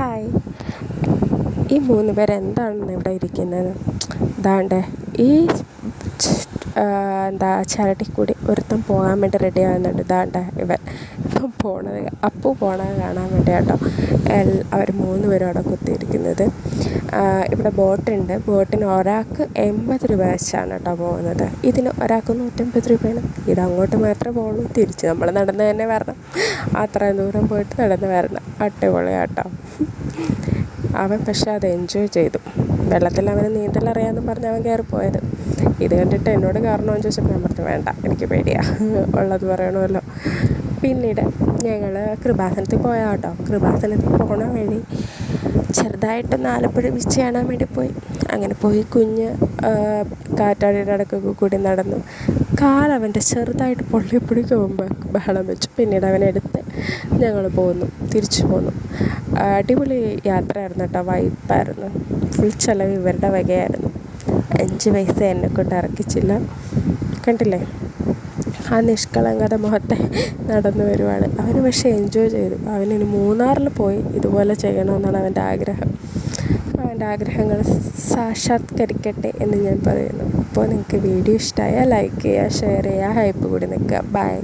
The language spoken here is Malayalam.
ഹായ്. ഈ 3 പേരെന്താണ് ഇവിടെ ഇരിക്കുന്നത്? ദാണ്ടെ ഈ ചരട്ടിൽ കൂടി ഒരുത്തൻ പോകാൻ വേണ്ടി റെഡി ആകുന്നുണ്ട്. ദാണ്ടെ ഇപ്പം പോണത് അപ്പു പോണത് കാണാൻ വേണ്ടി കേട്ടോ. അവർ 3 പേരും അവിടെ കുത്തിയിരിക്കുന്നത്. ഇവിടെ ബോട്ടുണ്ട്. ബോട്ടിന് ഒരാൾക്ക് 80 രൂപ വെച്ചാണ് കേട്ടോ പോകുന്നത്. ഇതിന് ഒരാൾക്ക് 150 രൂപയാണ്. ഇതങ്ങോട്ട് മാത്രമേ പോകുള്ളൂ, തിരിച്ച് നമ്മൾ നടന്ന് തന്നെ വരണം. അത്രയും ദൂരം പോയിട്ട് നടന്ന് വരണം. അടിപൊളി കേട്ടോ. അവൻ പക്ഷെ അത് എൻജോയ് ചെയ്തു. വെള്ളത്തിൽ അവന് നീന്തൽ അറിയാമെന്ന് പറഞ്ഞ് അവൻ കയറിപ്പോയത്. ഇത് കണ്ടിട്ട് എന്നോട് കാരണമെന്ന് ചോദിച്ചപ്പോൾ ഞാൻ പറഞ്ഞു വേണ്ട, എനിക്ക് പേടിയാണ്, ഉള്ളത് പറയണമല്ലോ. പിന്നീട് ഞങ്ങൾ കൃപാസനത്തിൽ പോയാൽ കേട്ടോ. കൃപാസനത്തിൽ പോണ വഴി ചെറുതായിട്ടൊന്ന് ആലപ്പുഴ ബീച്ച് കാണാൻ വേണ്ടി പോയി. അങ്ങനെ പോയി കുഞ്ഞ് കാറ്റാടിയുടെ ഇടയ്ക്കൊക്കെ കൂടി നടന്നു. കാലവൻ്റെ ചെറുതായിട്ട് പൊള്ളിപ്പിടിക്ക് മുമ്പ് ബഹളം വെച്ചു. പിന്നീട് അവനെടുത്ത് ഞങ്ങൾ തിരിച്ചു പോന്നു. അടിപൊളി യാത്രയായിരുന്നു കേട്ടോ. വൈബായിരുന്നു. ഫുൾ ചിലവ് ഇവരുടെ വകയായിരുന്നു. 5 പൈസ എന്നെക്കൊണ്ട് ഇറക്കിച്ചില്ല. കണ്ടില്ലേ ആ നിഷ്കളങ്കത മുഖത്തെ നടന്നു വരുവാണ്. അവന് പക്ഷേ എൻജോയ് ചെയ്തു. അവനിനി മൂന്നാറിൽ പോയി ഇതുപോലെ ചെയ്യണമെന്നാണ് അവൻ്റെ ആഗ്രഹം. അവൻ്റെ ആഗ്രഹങ്ങൾ സാക്ഷാത്കരിക്കട്ടെ എന്ന് ഞാൻ പറയുന്നു. അപ്പോൾ നിങ്ങൾക്ക് വീഡിയോ ഇഷ്ടമായാൽ ലൈക്ക് ചെയ്യുക, ഷെയർ ചെയ്യുക, ഹൈപ്പ് കൂടി നിൽക്കുക. ബൈ.